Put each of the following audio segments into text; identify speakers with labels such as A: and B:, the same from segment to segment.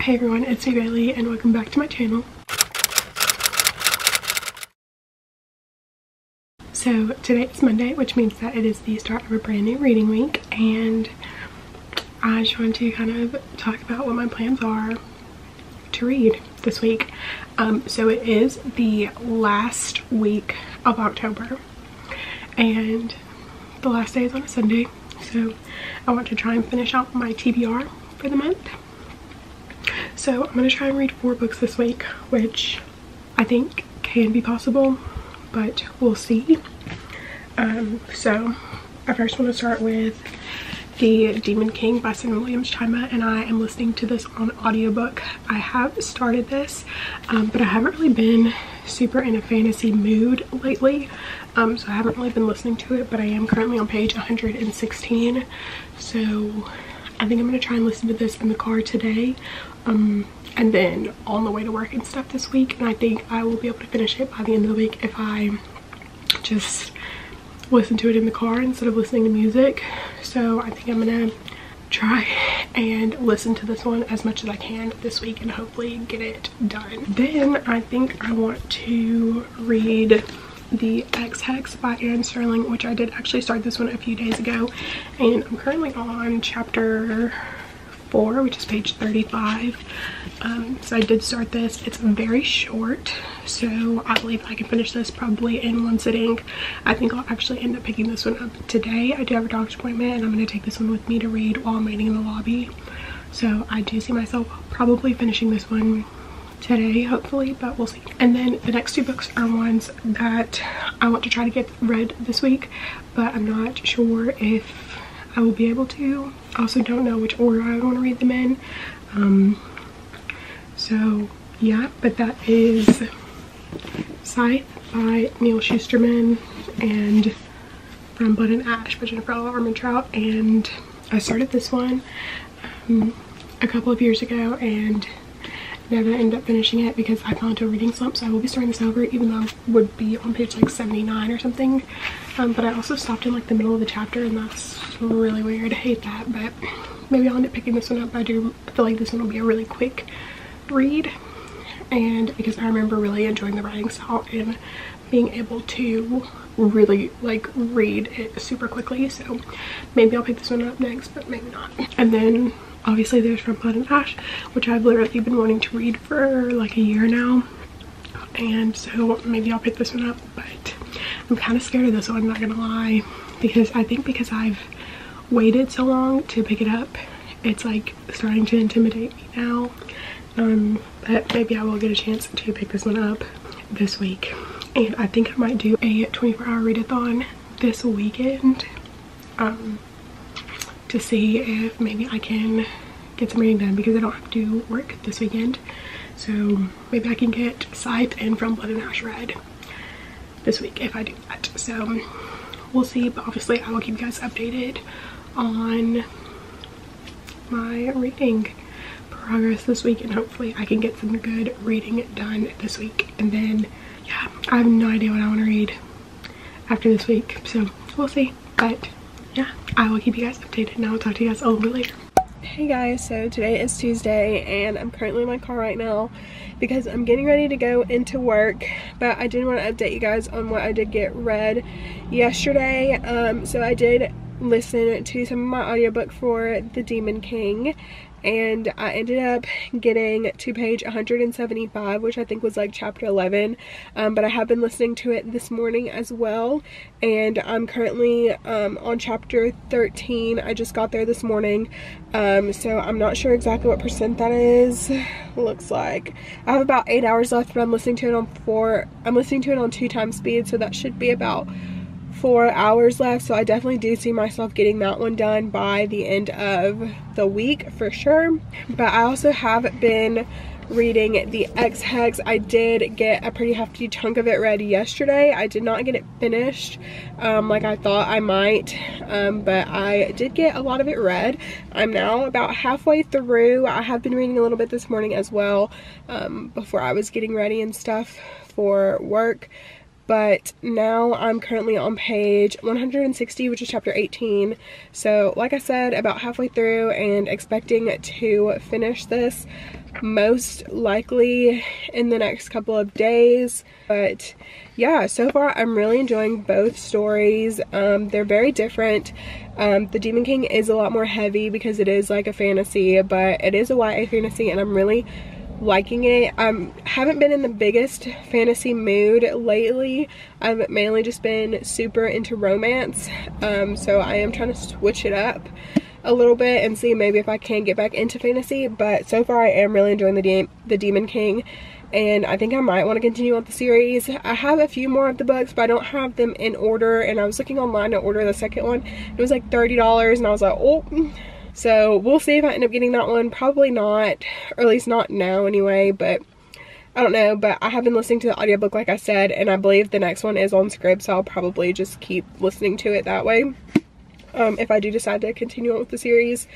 A: Hey everyone, it's me Bailey and welcome back to my channel. So today is Monday, which means that it is the start of a brand new reading week, and I just wanted to kind of talk about what my plans are to read this week. So it is the last week of October and the last day is on a Sunday, so I want to try and finish out my TBR for the month. So I'm going to try and read 4 books this week, which I think can be possible, but we'll see. So I first want to start with The Demon King by Stephen Williams Chima, and I am listening to this on audiobook. I have started this, but I haven't really been super in a fantasy mood lately, so I haven't really been listening to it, but I am currently on page 116, so I think I'm going to try and listen to this in the car today, and then on the way to work and stuff this week, and I think I will be able to finish it by the end of the week if I just listen to it in the car instead of listening to music. So I think I'm going to try and listen to this one as much as I can this week and hopefully get it done. Then I think I want to read the Ex Hex by Anne Sterling, which I did actually start this one a few days ago, and I'm currently on chapter 4, which is page 35. So I did start this. It's very short, so I believe I can finish this probably in one sitting. I think I'll actually end up picking this one up today. I do have a doctor's appointment and I'm going to take this one with me to read while I'm waiting in the lobby, so I do see myself probably finishing this one today, hopefully, but we'll see. And then the next 2 books are ones that I want to try to get read this week, but I'm not sure if I will be able to. I also don't know which order I want to read them in. So yeah, but that is Scythe by Neil Shusterman and Frome Blood and Ash by Jennifer Armentrout, and I started this one a couple of years ago and never ended up finishing it because I fell into a reading slump, so I will be starting this over even though I would be on page like 79 or something. But I also stopped in like the middle of the chapter and that's really weird. I hate that, but maybe I'll end up picking this one up. I do feel like this one will be a really quick read, and because I remember really enjoying the writing style and being able to really like read it super quickly, so maybe I'll pick this one up next, but maybe not. And then obviously there's Frome Blood and Ash, which I've literally been wanting to read for like a year now, and so maybe I'll pick this one up, but I'm kind of scared of this one, I'm not gonna lie, because I think because I've waited so long to pick it up, it's like starting to intimidate me now. But maybe I will get a chance to pick this one up this week, and I think I might do a 24-hour readathon this weekend to see if maybe I can get some reading done because I don't have to work this weekend, so maybe I can get Scythe and Frome Blood and Ash read this week if I do that. So we'll see, but obviously I will keep you guys updated on my reading progress this week, and hopefully I can get some good reading done this week. And then yeah, I have no idea what I want to read after this week, so we'll see. But yeah, I will keep you guys updated and I will talk to you guys a little bit later. Hey guys, so today is Tuesday and I'm currently in my car right now because I'm getting ready to go into work, but I did want to update you guys on what I did get read yesterday. So I did listen to some of my audiobook for The Demon King, and I ended up getting to page 175, which I think was like chapter 11, but I have been listening to it this morning as well, and I'm currently on chapter 13. I just got there this morning, so I'm not sure exactly what percent that is. Looks like I have about 8 hours left, but I'm listening to it on 2 times speed, so that should be about 4 hours left, so I definitely do see myself getting that one done by the end of the week for sure. But I also have been reading the Ex Hex. I did get a pretty hefty chunk of it read yesterday. I did not get it finished like I thought I might, but I did get a lot of it read. I'm now about halfway through. I have been reading a little bit this morning as well, before I was getting ready and stuff for work. but now I'm currently on page 160, which is chapter 18. So like I said, about halfway through and expecting to finish this most likely in the next couple of days. But yeah, so far I'm really enjoying both stories. They're very different. The Demon King is a lot more heavy because it is like a fantasy, but it is a YA fantasy, and I'm really liking it. Haven't been in the biggest fantasy mood lately. I've mainly just been super into romance, so I am trying to switch it up a little bit and see maybe if I can get back into fantasy. But so far I am really enjoying the Demon King, and I think I might want to continue on the series. I have a few more of the books, but I don't have them in order, and I was looking online to order the second one. It was like $30, and I was like, oh. So we'll see if I end up getting that one. Probably not, or at least not now anyway, but I don't know. But I have been listening to the audiobook, like I said, and I believe the next one is on Scribd, so I'll probably just keep listening to it that way if I do decide to continue on with the series.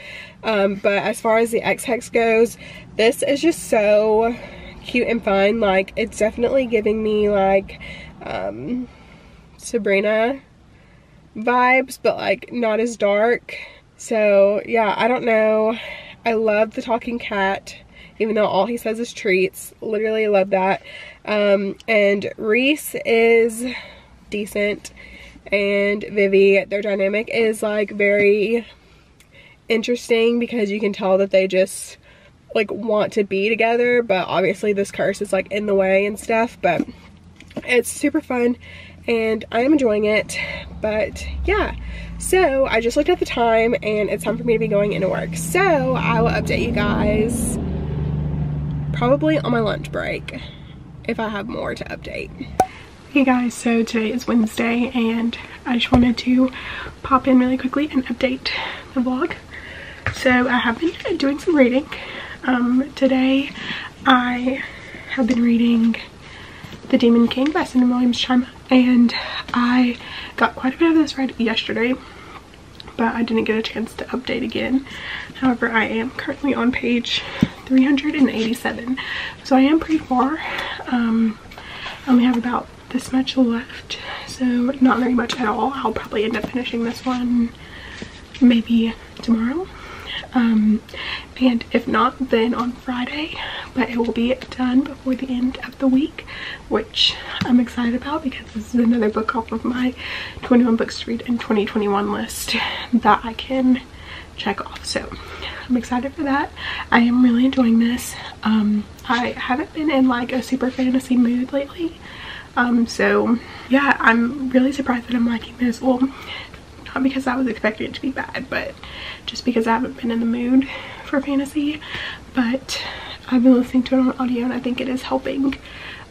A: But as far as the Ex Hex goes, this is just so cute and fun. Like, it's definitely giving me like Sabrina vibes, but like not as dark. So yeah, I don't know. I love the talking cat, even though all he says is treats. Literally love that. And Reese is decent, and Vivi, their dynamic is like very interesting because you can tell that they just like want to be together, but obviously this curse is like in the way and stuff. But it's super fun and I am enjoying it. But yeah, so I just looked at the time and it's time for me to be going into work, so I will update you guys probably on my lunch break if I have more to update. Hey guys, so today is Wednesday and I just wanted to pop in really quickly and update the vlog. So I have been doing some reading. Today I have been reading The Demon King by Cindy Williams-Chima, and I got quite a bit of this read yesterday, but I didn't get a chance to update again. However, I am currently on page 387, so I am pretty far. I only have about this much left, so not very much at all. I'll probably end up finishing this one maybe tomorrow, and if not, then on Friday, but it will be done before the end of the week, which I'm excited about because this is another book off of my 21 books to read in 2021 list that I can check off. So I'm excited for that. I am really enjoying this. I haven't been in like a super fantasy mood lately, so yeah, I'm really surprised that I'm liking this. Well, not because I was expecting it to be bad, but just because I haven't been in the mood for fantasy. But I've been listening to it on audio and I think it is helping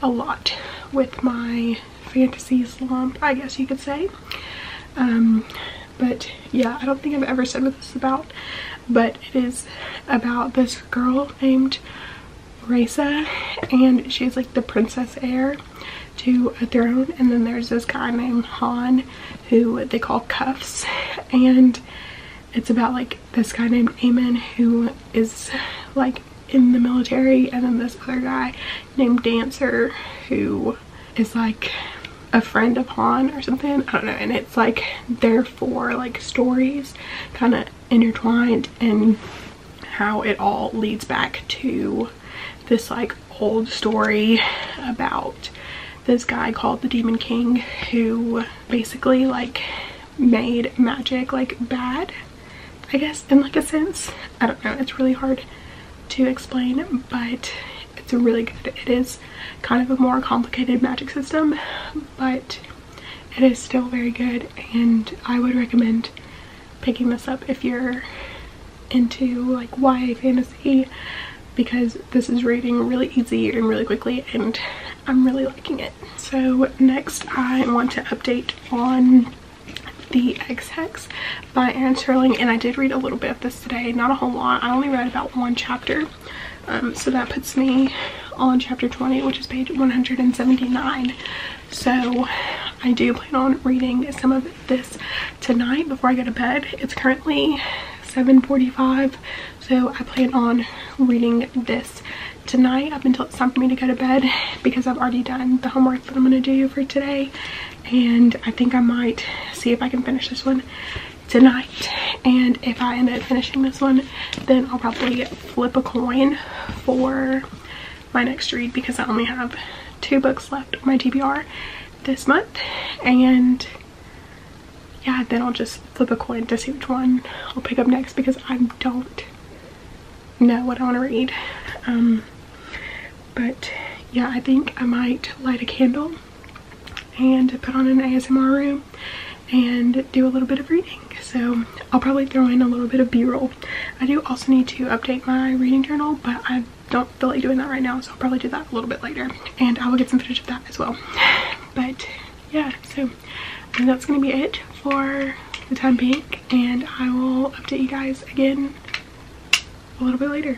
A: a lot with my fantasy slump, I guess you could say. But yeah, I don't think I've ever said what this is about, but it is about this girl named Raisa, and she's like the princess heir to a throne, and then there's this guy named Han who they call Cuffs, and it's about like this guy named Aemon who is like in the military, and then this other guy named Dancer who is like a friend of Han or something, I don't know. And it's like their four like stories kind of intertwined, and how it all leads back to this like old story about this guy called the Demon King who basically like made magic like bad, I guess, in like a sense. I don't know, it's really hard to explain, but it's really good. It is kind of a more complicated magic system, but it is still very good, and I would recommend picking this up if you're into like YA fantasy, because this is reading really easy and really quickly, and I'm really liking it. So next I want to update on the Ex Hex by Erin Sterling, and I did read a little bit of this today, not a whole lot. I only read about one chapter, so that puts me on chapter 20, which is page 179. So I do plan on reading some of this tonight before I go to bed. It's currently 7:45, so I plan on reading this tonight up until it's time for me to go to bed, because I've already done the homework that I'm going to do for today. And I think I might see if I can finish this one tonight. And if I end up finishing this one, then I'll probably flip a coin for my next read, because I only have 2 books left on my TBR this month. And yeah, then I'll just flip a coin to see which one I'll pick up next, because I don't know what I want to read. But yeah, I think I might light a candle and put on an ASMR room and do a little bit of reading. So I'll probably throw in a little bit of b-roll. I do also need to update my reading journal, but I don't feel like doing that right now, so I'll probably do that a little bit later, and I will get some footage of that as well. But yeah, so I think that's gonna be it for the time being, and I will update you guys again a little bit later.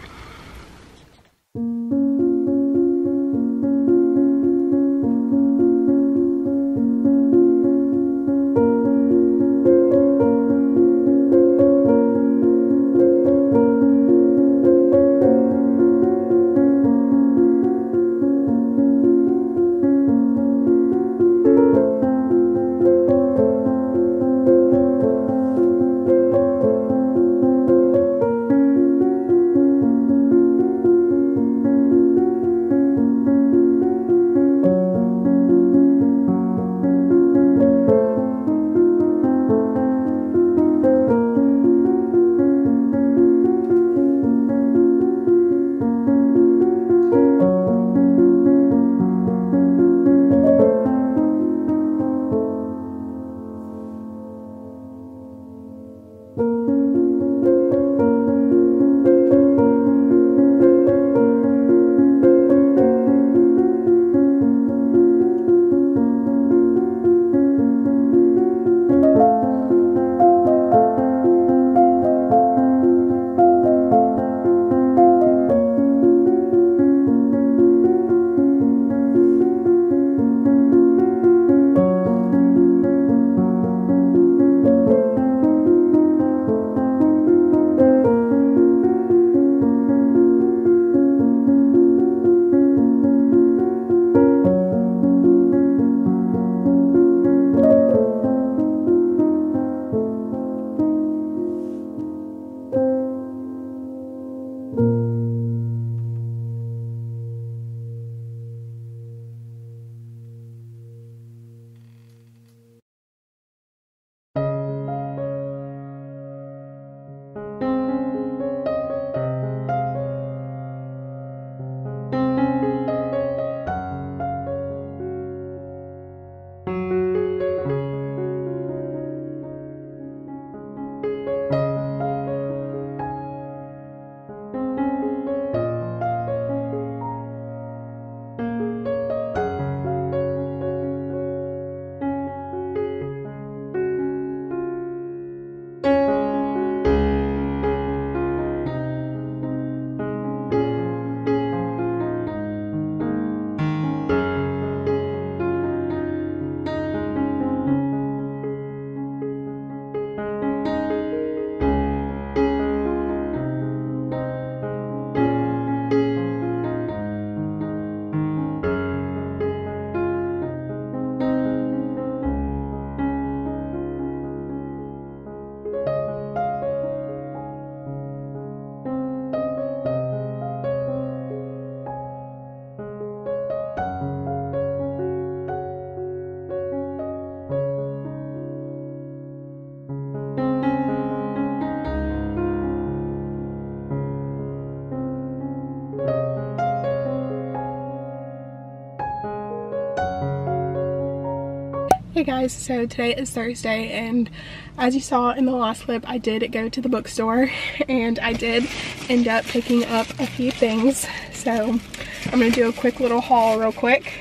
A: Hey guys, so today is Thursday, and as you saw in the last clip, I did go to the bookstore and I did end up picking up a few things. So I'm going to do a quick little haul real quick.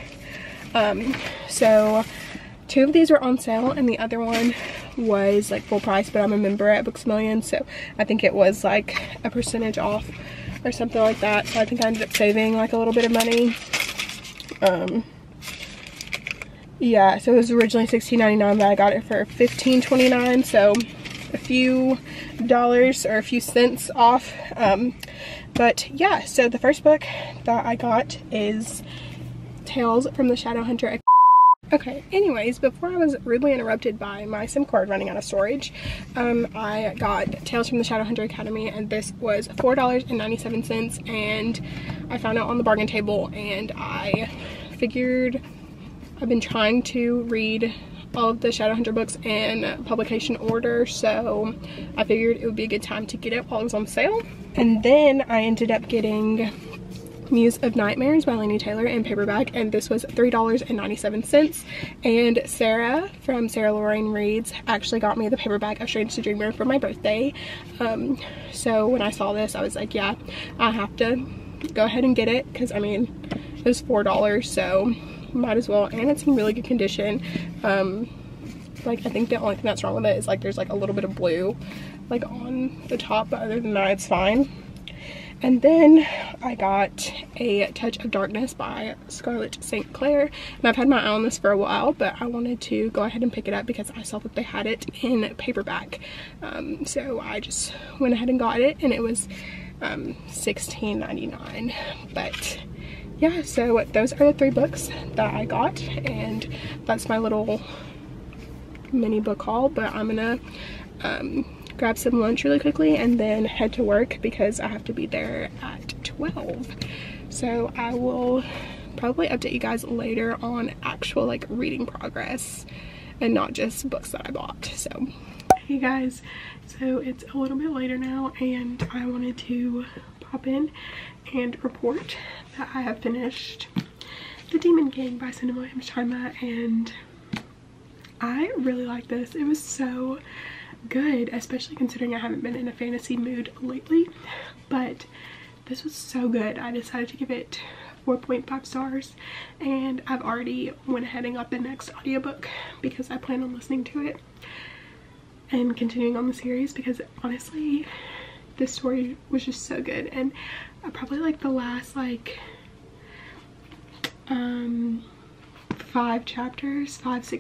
A: So 2 of these were on sale and the other one was like full price, but I'm a member at Books A Million, so I think it was like a percentage off or something like that. So I think I ended up saving like a little bit of money. Yeah, so it was originally $16.99, but I got it for $15.29, so few dollars or a few cents off. But yeah, so the first book that I got is Tales from the Shadowhunter. Okay, anyways, before I was rudely interrupted by my SIM card running out of storage, I got Tales from the Shadowhunter Academy, and this was $4.97, and I found it on the bargain table, and I figured I've been trying to read all of the Shadowhunter books in publication order, so I figured it would be a good time to get it while it was on sale. And then I ended up getting Muse of Nightmares by Laini Taylor in paperback, and this was $3.97. And Sarah from Sarah Lorraine Reads actually got me the paperback of Strange to Dreamer for my birthday. So when I saw this, I was like, yeah, I have to go ahead and get it, because I mean, it was $4, so might as well. And it's in really good condition. Like, I think the only thing that's wrong with it is like there's like a little bit of blue like on the top, but other than that it's fine. And then I got A Touch of Darkness by Scarlett St. Clair, and I've had my eye on this for a while, but I wanted to go ahead and pick it up because I saw that they had it in paperback. So I just went ahead and got it, and it was $16.99. But yeah, so those are the 3 books that I got, and that's my little mini book haul. But I'm gonna grab some lunch really quickly and then head to work because I have to be there at 12. So I will probably update you guys later on actual like reading progress and not just books that I bought. So hey guys, so it's a little bit later now, and I wanted to pop in and report that I have finished The Demon King by Cinema Shima, and I really like this. It was so good, especially considering I haven't been in a fantasy mood lately, but this was so good. I decided to give it 4.5 stars, and I've already went ahead and got the next audiobook because I plan on listening to it and continuing on the series, because honestly this story was just so good. And I probably like the last like 5-6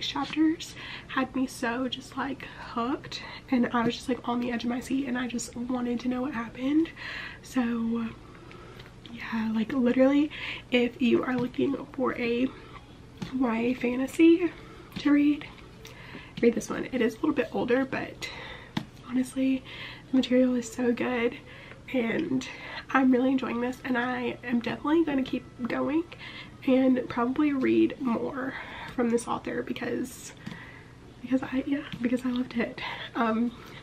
A: chapters had me so just like hooked, and I was just like on the edge of my seat and I just wanted to know what happened. So yeah, like literally if you are looking for a YA fantasy to read this one. It is a little bit older, but honestly the material is so good and I'm really enjoying this, and I am definitely going to keep going and probably read more from this author because I loved it.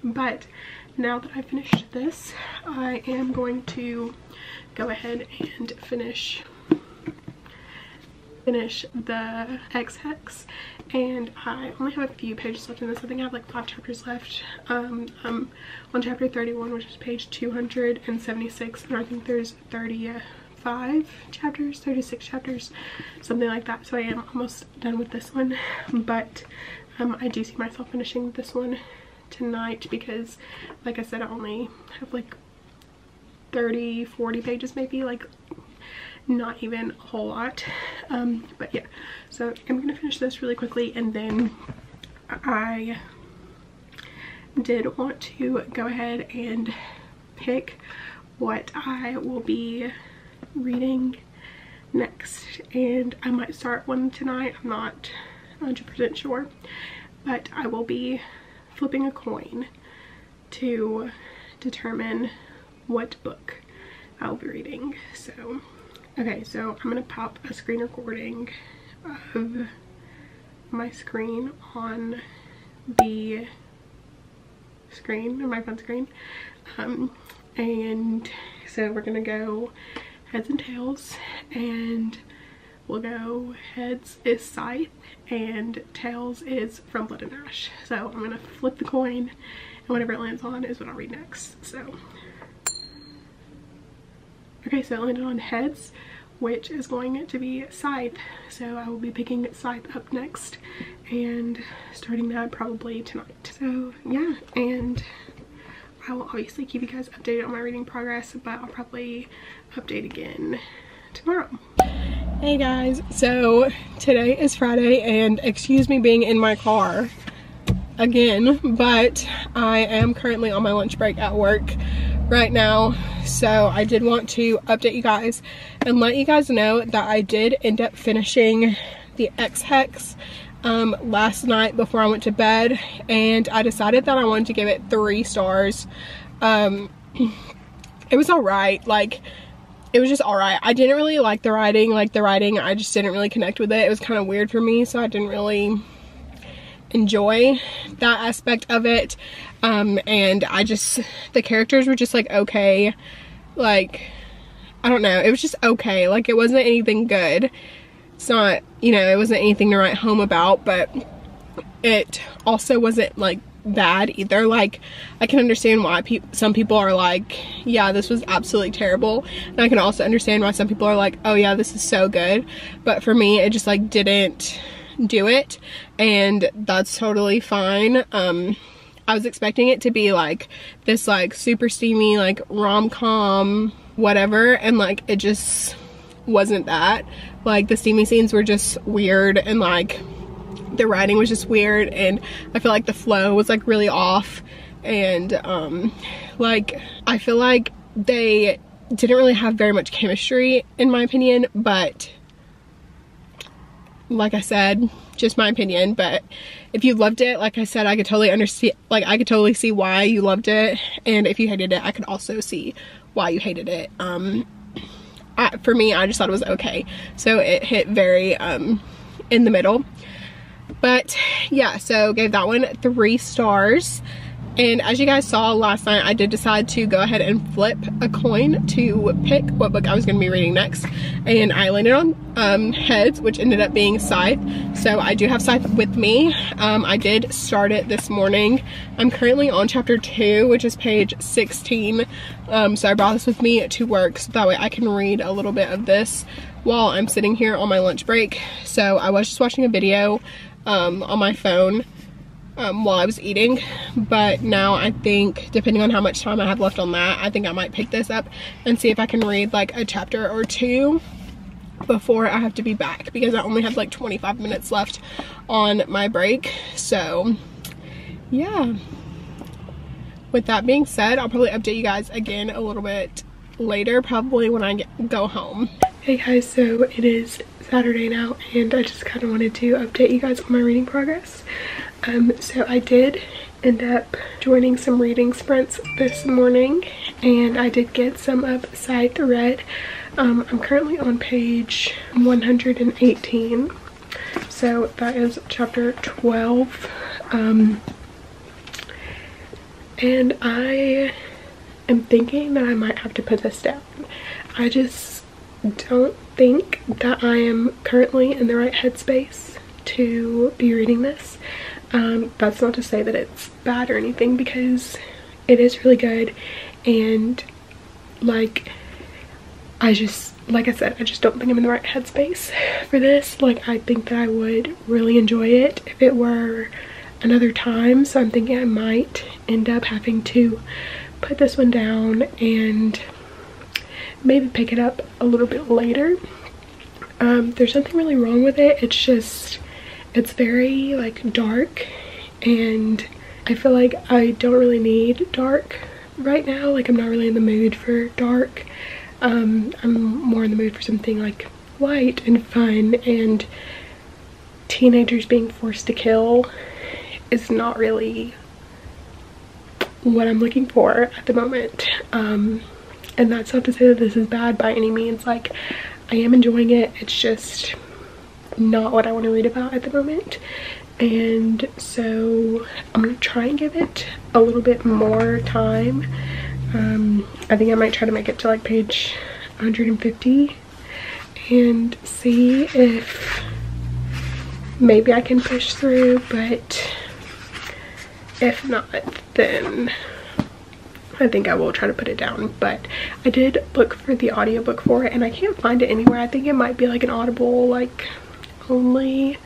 A: But now that I've finished this, I am going to go ahead and finish the Ex Hex, and I only have a few pages left in this. I think I have like 5 chapters left. I'm on chapter 31, which is page 276, and I think there's 35 chapters, 36 chapters, something like that. So I am almost done with this one, but I do see myself finishing this one tonight because, like I said, I only have like 30-40 pages maybe, like not even a whole lot. But yeah, so I'm gonna finish this really quickly, and then I did want to go ahead and pick what I will be reading next, and I might start one tonight. I'm not 100% sure, but I will be flipping a coin to determine what book I'll be reading. So okay, so I'm gonna pop a screen recording of my screen on the screen, on my phone screen, and so we're gonna go heads and tails, and we'll go heads is Scythe and tails is Frome Blood and Ash. So I'm gonna flip the coin, and whatever it lands on is what I'll read next. So okay, so it landed on heads, which is going to be Scythe. So I will be picking Scythe up next and starting that probably tonight. So yeah, and I will obviously keep you guys updated on my reading progress, but I'll probably update again tomorrow. Hey guys, so today is Friday, and excuse me being in my car, again, but I am currently on my lunch break at work right now, so I did want to update you guys and let you guys know that I did end up finishing the Ex Hex last night before I went to bed, and I decided that I wanted to give it 3 stars. It was alright, like, it was just alright. I didn't really like the writing, I just didn't really connect with it. It was kind of weird for me, so I didn't really enjoy that aspect of it. And the characters were just like okay, like, I don't know, it was just okay, like it wasn't anything good. It's not, you know, it wasn't anything to write home about, but it also wasn't like bad either. Like, I can understand why some people are like, yeah, this was absolutely terrible, and I can also understand why some people are like, oh yeah, this is so good. But for me, it just like didn't do it, and that's totally fine. I was expecting it to be like this like super steamy like rom-com whatever, and like it just wasn't that. Like, the steamy scenes were just weird, and like the writing was just weird, and I feel like the flow was like really off, and like I feel like they didn't really have very much chemistry in my opinion. But like I said, just my opinion. But if you loved it, like I said, I could totally understand, like I could totally see why you loved it, and if you hated it, I could also see why you hated it. For me, I just thought it was okay, so it hit very in the middle. But yeah, so gave that one 3 stars. And as you guys saw last night, I did decide to go ahead and flip a coin to pick what book I was going to be reading next, and I landed on heads, which ended up being Scythe. So I do have Scythe with me. I did start it this morning. I'm currently on chapter 2, which is page 16. So I brought this with me to work, so that way I can read a little bit of this while I'm sitting here on my lunch break. So I was just watching a video on my phone while I was eating, but now I think, depending on how much time I have left on that, I think I might pick this up and see if I can read like a chapter or 2 before I have to be back, because I only have like 25 minutes left on my break. So yeah, with that being said, I'll probably update you guys again a little bit later, probably when I go home. Hey guys, so it is Saturday now, and I just kind of wanted to update you guys on my reading progress. So I did end up joining some reading sprints this morning, and I did get some of Scythe read. I'm currently on page 118, so that is chapter 12. And I am thinking that I might have to put this down. I just don't think that I am currently in the right headspace to be reading this. That's not to say that it's bad or anything, because it is really good, and like I said, I just don't think I'm in the right headspace for this. Like, I think that I would really enjoy it if it were another time, so I'm thinking I might end up having to put this one down and maybe pick it up a little bit later. There's nothing really wrong with it, it's just, it's very like dark, and I feel like I don't really need dark right now. Like, I'm not really in the mood for dark. I'm more in the mood for something like light and fun, and teenagers being forced to kill is not really what I'm looking for at the moment. And that's not to say that this is bad by any means. Like, I am enjoying it, it's just not what I want to read about at the moment. And so I'm gonna try and give it a little bit more time. I think I might try to make it to like page 150 and see if maybe I can push through, but if not, then I think I will try to put it down. But I did look for the audiobook for it, and I can't find it anywhere. I think it might be like an Audible like only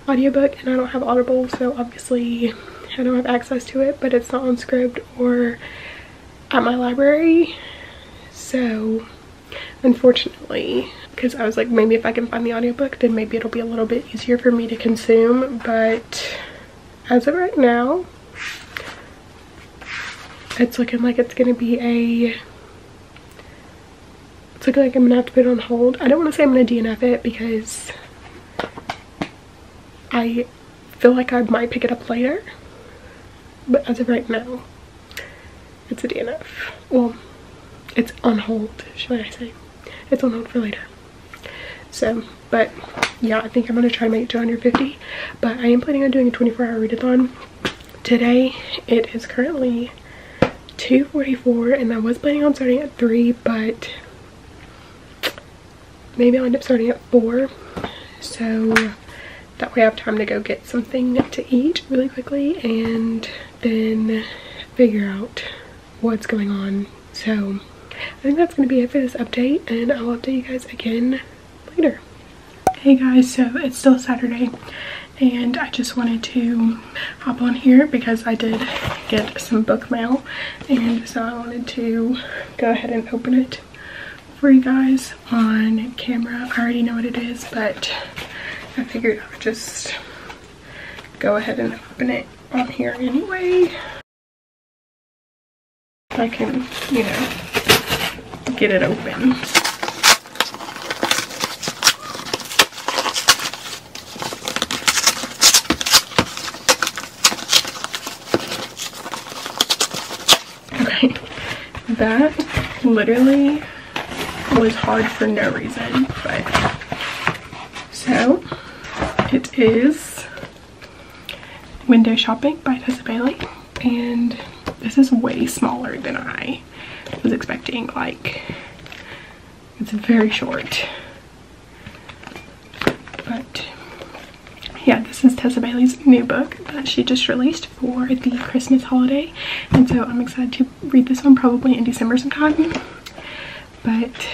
A: audiobook, and I don't have Audible, so obviously I don't have access to it, but it's not on Scribd or at my library. So unfortunately, because I was like, maybe if I can find the audiobook, then maybe it'll be a little bit easier for me to consume, but as of right now, it's looking like it's gonna be it's looking like I'm gonna have to put it on hold. I don't want to say I'm gonna DNF it because I feel like I might pick it up later, but as of right now, it's a DNF. Well, it's on hold, should I say. It's on hold for later. So, but yeah, I think I'm gonna try to make it to 150, but I am planning on doing a 24-hour readathon. Today, it is currently 2:44, and I was planning on starting at 3, but maybe I'll end up starting at 4, so that way I have time to go get something to eat really quickly and then figure out what's going on. So I think that's going to be it for this update, and I'll update you guys again later. Hey guys, so it's still Saturday, and I just wanted to hop on here because I did get some book mail, and so I wanted to go ahead and open it for you guys on camera. I already know what it is, but I figured I would just go ahead and open it on here anyway. I can, you know, get it open. Okay, that literally was hard for no reason, but so it is Window Shopping by Tessa Bailey, and this is way smaller than I was expecting. Like, it's very short, but yeah, this is Tessa Bailey's new book that she just released for the Christmas holiday, and so I'm excited to read this one probably in December sometime. But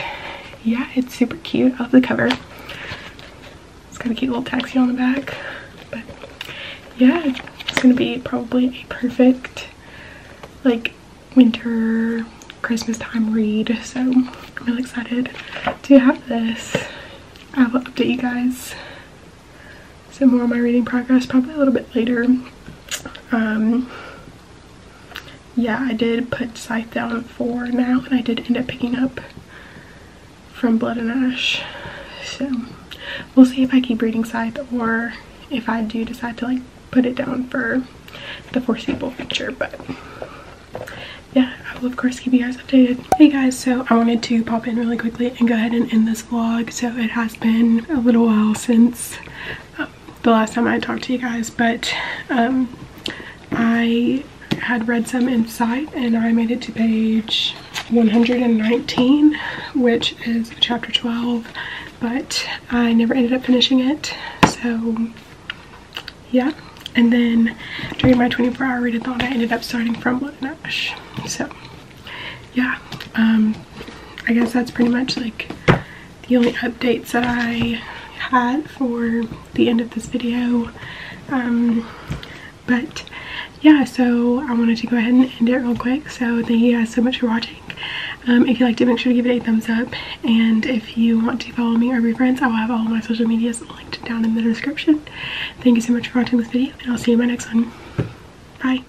A: yeah, it's super cute. I love the cover. It's got a cute little taxi on the back. But yeah, it's gonna be probably a perfect like winter Christmas time read, so I'm really excited to have this. I will update you guys some more on my reading progress probably a little bit later. Yeah, I did put Scythe down for now, and I did end up picking up Frome Blood and Ash, so we'll see if I keep reading Scythe or if I do decide to like put it down for the foreseeable future. But yeah, I will of course keep you guys updated. Hey guys, so I wanted to pop in really quickly and go ahead and end this vlog. So it has been a little while since the last time I talked to you guys, but I had read some in Scythe, and I made it to page 119, which is chapter 12, but I never ended up finishing it. So yeah, and then during my 24-hour readathon, I ended up starting Frome Blood and Ash. So yeah, I guess that's pretty much like the only updates that I had for the end of this video. But yeah, so I wanted to go ahead and end it real quick. So thank you guys so much for watching. If you liked it, make sure to give it a thumbs up, and if you want to follow me or be friends, I will have all of my social medias linked down in the description. Thank you so much for watching this video, and I'll see you in my next one. Bye.